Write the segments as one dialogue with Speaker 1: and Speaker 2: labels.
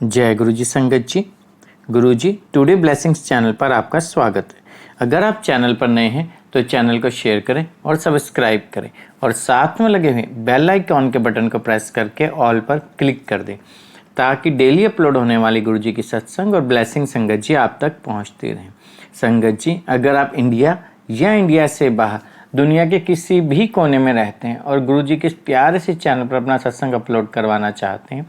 Speaker 1: जय गुरु जी संगत जी। गुरु जी today blessings channel पर आपका स्वागत है। अगर आप चैनल पर नए हैं तो चैनल को शेयर करें और सब्सक्राइब करें और साथ में लगे हुए बेल आइकॉन के बटन को प्रेस करके ऑल पर क्लिक कर दें ताकि डेली अपलोड होने वाली गुरु जी की सत्संग और ब्लेसिंग संगत जी आप तक पहुंचती रहें। संगत जी, अगर आप इंडिया या इंडिया से बाहर दुनिया के किसी भी कोने में रहते हैं और गुरु जी के प्यारे से चैनल पर अपना सत्संग अपलोड करवाना चाहते हैं,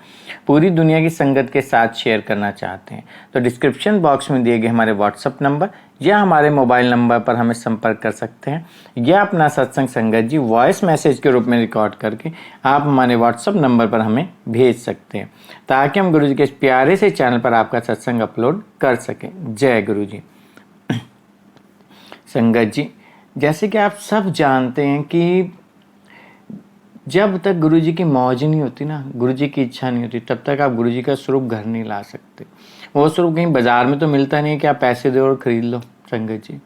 Speaker 1: पूरी दुनिया की संगत के साथ शेयर करना चाहते हैं, तो डिस्क्रिप्शन बॉक्स में दिए गए हमारे व्हाट्सअप नंबर या हमारे मोबाइल नंबर पर हमें संपर्क कर सकते हैं या अपना सत्संग संगत जी वॉइस मैसेज के रूप में रिकॉर्ड करके आप हमारे व्हाट्सअप नंबर पर हमें भेज सकते हैं ताकि हम गुरु जी के प्यारे से चैनल पर आपका सत्संग अपलोड कर सकें। जय गुरु जी। संगत जी, जैसे कि आप सब जानते हैं कि जब तक गुरु जी की मौज नहीं होती ना, गुरु जी की इच्छा नहीं होती, तब तक आप गुरु जी का स्वरूप घर नहीं ला सकते। वो स्वरूप कहीं बाजार में तो मिलता नहीं है कि आप पैसे दो और खरीद लो। संगत जी,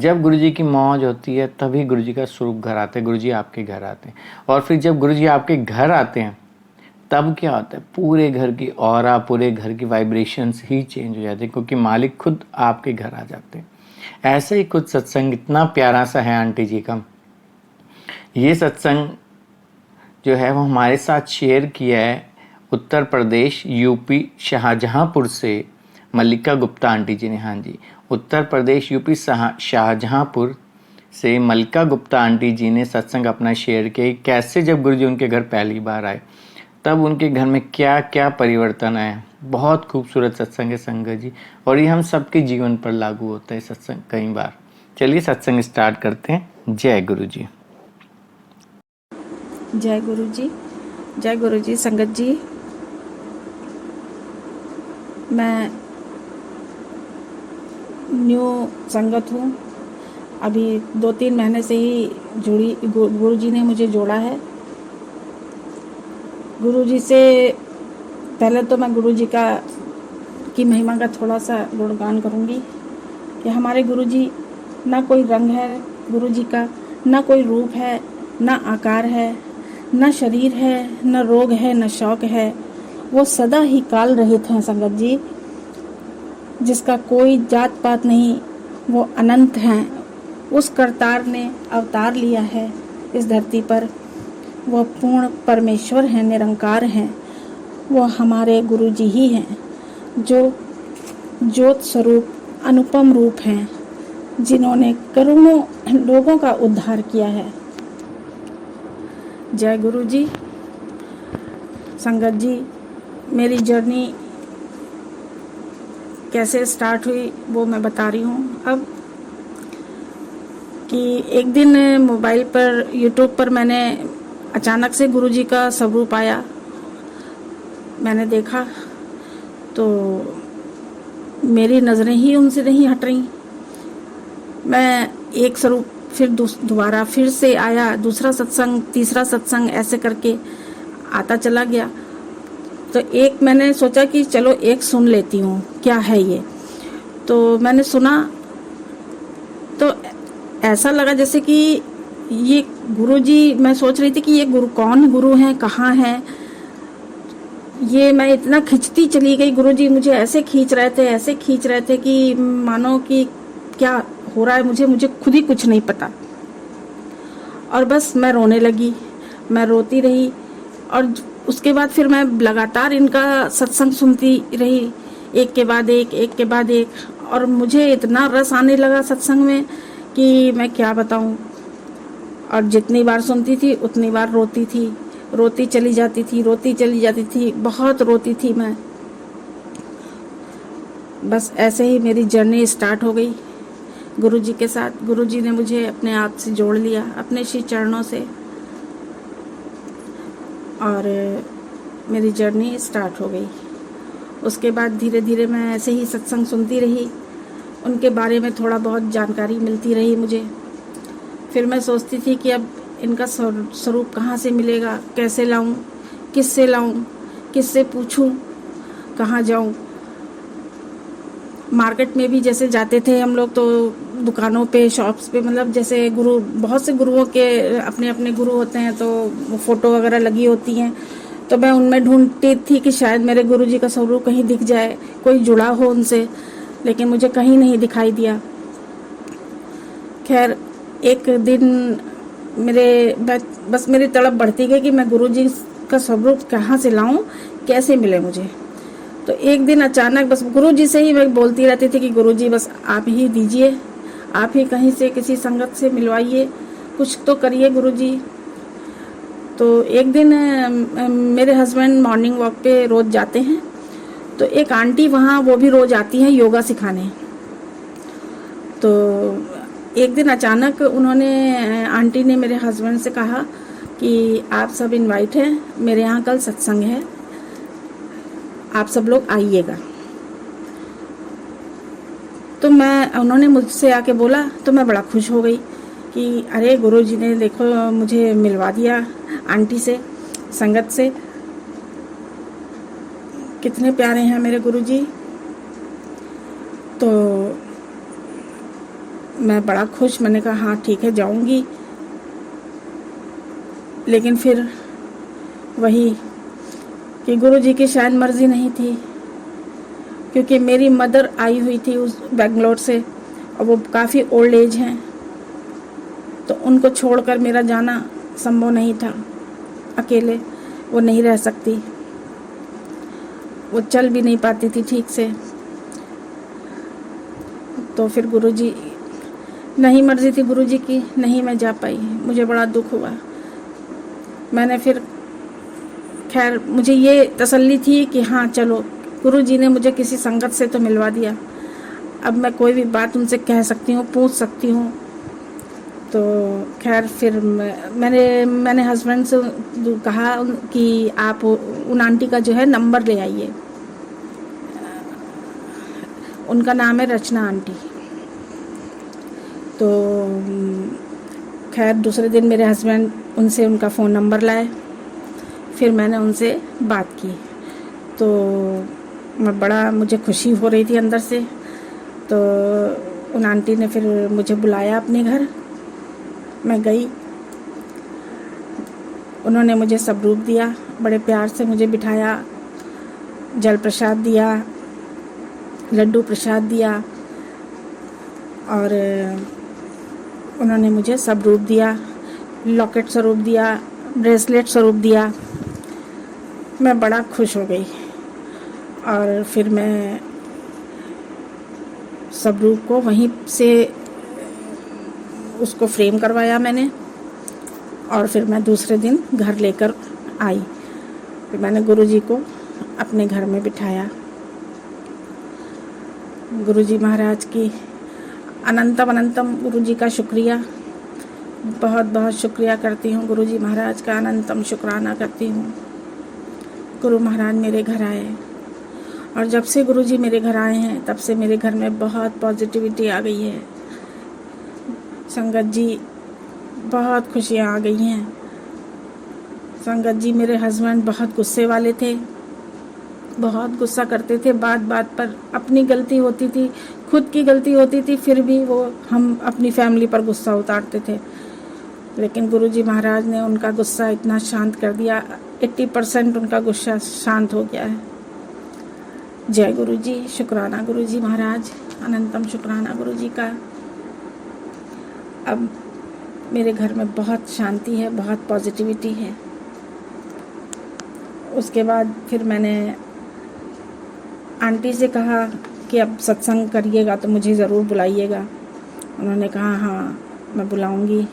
Speaker 1: जब गुरु जी की मौज होती है तभी गुरु जी का स्वरूप घर आते हैं, गुरु जी आपके घर आते हैं। और फिर जब गुरु जी आपके घर आते हैं तब क्या होता है, पूरे घर की ऑरा, पूरे घर की वाइब्रेशंस ही चेंज हो जाते हैं क्योंकि मालिक खुद आपके घर आ जाते हैं। ऐसे ही कुछ सत्संग इतना प्यारा सा है आंटी जी का। ये सत्संग जो है वो हमारे साथ शेयर किया है उत्तर प्रदेश यूपी शाहजहांपुर से मल्लिका गुप्ता आंटी जी ने। हाँ जी, उत्तर प्रदेश यूपी शाहजहांपुर से मल्लिका गुप्ता आंटी जी ने सत्संग अपना शेयर किया। कैसे जब गुरु जी उनके घर पहली बार आए तब उनके घर में क्या क्या परिवर्तन आया। बहुत खूबसूरत सत्संग है संगत जी, और ये हम सबके जीवन पर लागू होता है सत्संग कई बार। चलिए सत्संग स्टार्ट करते हैं। जय गुरु जी।
Speaker 2: जय गुरु जी। जय गुरु जी संगत जी। मैं न्यू संगत हूँ, अभी 2-3 महीने से ही जुड़ी। गुरु जी ने मुझे जोड़ा है। गुरु जी से पहले तो मैं गुरु जी की महिमा का थोड़ा सा गुणगान करूँगी कि हमारे गुरु जी ना कोई रंग है गुरु जी का, ना कोई रूप है, ना आकार है, न शरीर है, न रोग है, न शौक है। वो सदा ही काल रहित हैं संगत जी, जिसका कोई जात पात नहीं, वो अनंत हैं। उस करतार ने अवतार लिया है इस धरती पर। वो पूर्ण परमेश्वर हैं, निरंकार हैं। वो हमारे गुरु जी ही हैं जो ज्योत स्वरूप अनुपम रूप हैं, जिन्होंने करोड़ों लोगों का उद्धार किया है। जय गुरु जी। संगत जी, मेरी जर्नी कैसे स्टार्ट हुई वो मैं बता रही हूँ अब। कि एक दिन मोबाइल पर यूट्यूब पर मैंने अचानक से गुरु जी का स्वरूप आया, मैंने देखा तो मेरी नज़रें ही उनसे नहीं हट रही। मैं एक स्वरूप फिर दोबारा फिर से आया, दूसरा सत्संग, तीसरा सत्संग, ऐसे करके आता चला गया। तो एक मैंने सोचा कि चलो एक सुन लेती हूँ क्या है ये। तो मैंने सुना तो ऐसा लगा जैसे कि ये गुरु जी, मैं सोच रही थी कि ये कौन गुरु हैं, कहाँ हैं। ये मैं इतना खिंचती चली गई, गुरु जी मुझे ऐसे खींच रहे थे, ऐसे खींच रहे थे कि मानो कि क्या हो रहा है मुझे खुद ही कुछ नहीं पता। और बस मैं रोने लगी, मैं रोती रही। और उसके बाद फिर मैं लगातार इनका सत्संग सुनती रही, एक के बाद एक, एक के बाद एक। और मुझे इतना रस आने लगा सत्संग में कि मैं क्या बताऊं। और जितनी बार सुनती थी उतनी बार रोती थी, रोती चली जाती थी, रोती चली जाती थी, बहुत रोती थी मैं। बस ऐसे ही मेरी जर्नी स्टार्ट हो गई गुरु जी के साथ। गुरु जी ने मुझे अपने आप से जोड़ लिया, अपने श्री चरणों से, और मेरी जर्नी स्टार्ट हो गई। उसके बाद धीरे धीरे मैं ऐसे ही सत्संग सुनती रही, उनके बारे में थोड़ा बहुत जानकारी मिलती रही मुझे। फिर मैं सोचती थी कि अब इनका स्वरूप कहाँ से मिलेगा, कैसे लाऊं, किससे पूछूं, कहाँ जाऊं। मार्केट में भी जैसे जाते थे हम लोग तो दुकानों पे, शॉप्स पे, मतलब जैसे बहुत से गुरुओं के अपने अपने गुरु होते हैं तो फ़ोटो वगैरह लगी होती हैं। तो मैं उनमें ढूंढती थी कि शायद मेरे गुरुजी का स्वरूप कहीं दिख जाए, कोई जुड़ा हो उनसे, लेकिन मुझे कहीं नहीं दिखाई दिया। खैर एक दिन बस मेरी तड़प बढ़ती गई कि मैं गुरुजी का स्वरूप कहाँ से लाऊं, कैसे मिले मुझे। तो एक दिन अचानक बस गुरुजी से ही मैं बोलती रहती थी कि गुरुजी बस आप ही दीजिए, आप ही कहीं से किसी संगत से मिलवाइए, कुछ तो करिए गुरुजी। तो एक दिन मेरे हस्बैंड मॉर्निंग वॉक पे रोज़ जाते हैं, तो एक आंटी वहाँ वो भी रोज़ आती हैं योगा सिखाने। तो एक दिन अचानक आंटी ने मेरे हस्बैंड से कहा कि आप सब इनवाइट हैं, मेरे यहाँ कल सत्संग है, आप सब लोग आइएगा। तो उन्होंने मुझसे आके बोला तो मैं बड़ा खुश हो गई कि अरे गुरुजी ने देखो मुझे मिलवा दिया आंटी से, संगत से। कितने प्यारे हैं मेरे गुरुजी। तो मैं बड़ा खुश, मैंने कहा हाँ ठीक है जाऊंगी। लेकिन फिर वही कि गुरुजी की शायद मर्जी नहीं थी, क्योंकि मेरी मदर आई हुई थी उस बेंगलोर से और वो काफ़ी ओल्ड एज हैं, तो उनको छोड़कर मेरा जाना संभव नहीं था। अकेले वो नहीं रह सकती, वो चल भी नहीं पाती थी ठीक से। तो फिर गुरुजी नहीं मर्जी थी गुरुजी की, नहीं मैं जा पाई। मुझे बड़ा दुख हुआ। मैंने फिर खैर मुझे ये तसल्ली थी कि हाँ चलो गुरुजी ने मुझे किसी संगत से तो मिलवा दिया, अब मैं कोई भी बात उनसे कह सकती हूँ, पूछ सकती हूँ। तो खैर फिर मैंने हस्बैंड से कहा कि आप उन आंटी का जो है नंबर ले आइए। उनका नाम है रचना आंटी। तो खैर दूसरे दिन मेरे हस्बैंड उनसे उनका फ़ोन नंबर लाए, फिर मैंने उनसे बात की। तो मुझे खुशी हो रही थी अंदर से। तो उन आंटी ने फिर मुझे बुलाया अपने घर। मैं गई, उन्होंने मुझे स्वरूप दिया, बड़े प्यार से मुझे बिठाया, जल प्रसाद दिया, लड्डू प्रसाद दिया और उन्होंने मुझे स्वरूप दिया, लॉकेट स्वरूप दिया, ब्रेसलेट स्वरूप दिया। मैं बड़ा खुश हो गई और फिर मैं स्वरूप को वहीं से उसको फ्रेम करवाया मैंने और फिर मैं दूसरे दिन घर लेकर आई। फिर मैंने गुरुजी को अपने घर में बिठाया। गुरुजी महाराज की अनंतम अनंतम गुरुजी का शुक्रिया, बहुत बहुत शुक्रिया करती हूँ। गुरुजी महाराज का अनंतम शुक्राना करती हूँ। गुरु महाराज मेरे घर आए और जब से गुरुजी मेरे घर आए हैं तब से मेरे घर में बहुत पॉजिटिविटी आ गई है। संगत जी बहुत खुशियाँ आ गई हैं। संगत जी मेरे हस्बैंड बहुत गुस्से वाले थे, बहुत गुस्सा करते थे बात बात पर। अपनी गलती होती थी, खुद की गलती होती थी, फिर भी वो हम अपनी फैमिली पर गुस्सा उतारते थे। लेकिन गुरुजी महाराज ने उनका गुस्सा इतना शांत कर दिया, 80% उनका गुस्सा शांत हो गया है। जय गुरुजी, शुक्राना गुरुजी महाराज, अनंतम शुक्राना गुरुजी का। अब मेरे घर में बहुत शांति है, बहुत पॉजिटिविटी है। उसके बाद फिर मैंने आंटी से कहा कि अब सत्संग करिएगा तो मुझे ज़रूर बुलाइएगा। उन्होंने कहा हाँ मैं बुलाऊंगी।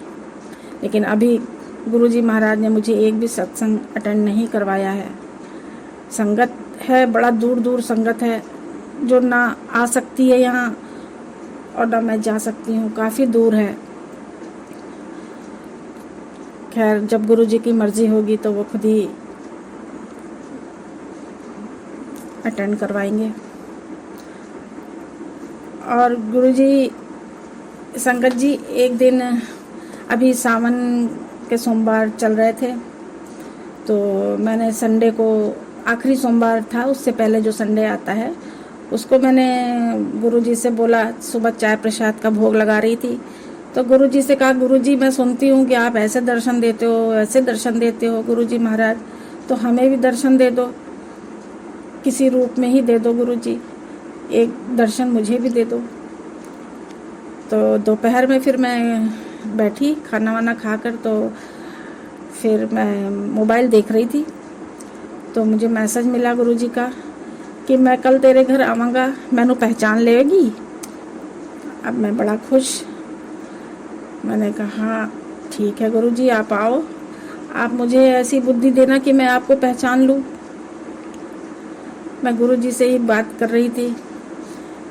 Speaker 2: लेकिन अभी गुरुजी महाराज ने मुझे एक भी सत्संग अटेंड नहीं करवाया है। संगत है, बड़ा दूर दूर संगत है जो ना आ सकती है यहाँ और ना मैं जा सकती हूँ, काफ़ी दूर है। खैर जब गुरुजी की मर्ज़ी होगी तो वो खुद ही अटेंड करवाएंगे। और गुरुजी संगत जी एक दिन अभी सावन के सोमवार चल रहे थे, तो मैंने संडे को, आखिरी सोमवार था, उससे पहले जो संडे आता है उसको मैंने गुरुजी से बोला, सुबह चाय प्रसाद का भोग लगा रही थी तो गुरुजी से कहा, गुरुजी मैं सुनती हूँ कि आप ऐसे दर्शन देते हो, ऐसे दर्शन देते हो गुरुजी महाराज, तो हमें भी दर्शन दे दो, किसी रूप में ही दे दो गुरुजी, एक दर्शन मुझे भी दे दो। तो दोपहर में फिर मैं बैठी खाना वाना खाकर, तो फिर मैं मोबाइल देख रही थी, तो मुझे मैसेज मिला गुरुजी का कि मैं कल तेरे घर आवांगा, मैनू पहचान लेगी। अब मैं बड़ा खुश, मैंने कहा ठीक है गुरुजी, आप आओ, आप मुझे ऐसी बुद्धि देना कि मैं आपको पहचान लूँ। मैं गुरुजी से ही बात कर रही थी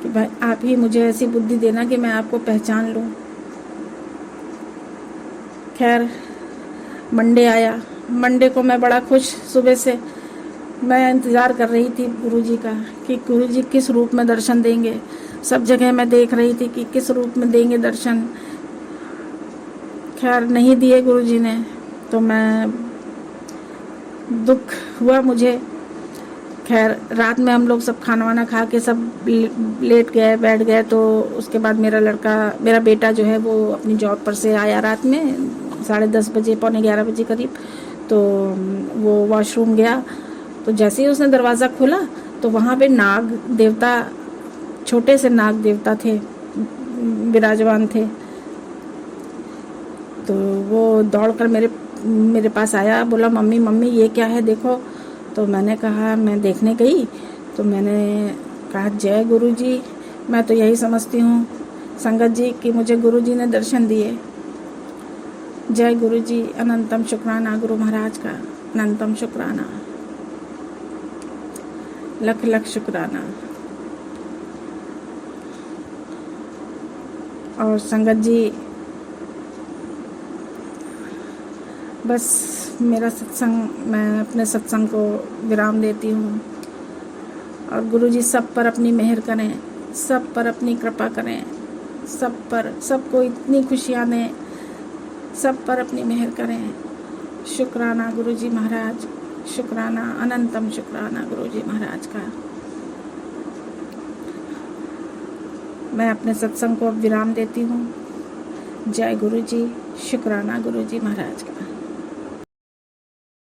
Speaker 2: कि भाई आप ही मुझे ऐसी बुद्धि देना कि मैं आपको पहचान लूँ। खैर मंडे आया, मंडे को मैं बड़ा खुश, सुबह से मैं इंतज़ार कर रही थी गुरुजी का कि गुरुजी किस रूप में दर्शन देंगे। सब जगह मैं देख रही थी कि किस रूप में देंगे दर्शन। खैर नहीं दिए गुरुजी ने, तो मैं दुख हुआ मुझे। खैर रात में हम लोग सब खाना वाना खा के सब लेट गए, बैठ गए। तो उसके बाद मेरा बेटा जो है वो अपनी जॉब पर से आया रात में 10:30 बजे, पौने 11 बजे करीब। तो वो वॉशरूम गया, तो जैसे ही उसने दरवाज़ा खोला तो वहाँ पे नाग देवता, छोटे से नाग देवता थे, विराजमान थे। तो वो दौड़कर मेरे पास आया, बोला मम्मी मम्मी ये क्या है देखो। तो मैंने कहा, मैं देखने गई तो मैंने कहा जय गुरुजी, मैं तो यही समझती हूँ संगत जी कि मुझे गुरुजी ने दर्शन दिए। जय गुरुजी, अनंतम शुक्राना गुरु महाराज का, अनंतम शुक्राना, लख लख शुक्राना। और संगत जी बस मेरा सत्संग, मैं अपने सत्संग को विराम देती हूँ। और गुरुजी सब पर अपनी मेहर करें, सब पर अपनी कृपा करें, सब पर, सबको इतनी खुशियाँ दें, सब पर अपनी मेहर करें। शुक्राना गुरुजी महाराज, शुक्राना, अनंतम शुक्राना गुरुजी महाराज का। मैं अपने सत्संग को विराम देती हूँ। जय गुरुजी, शुक्राना गुरुजी महाराज का।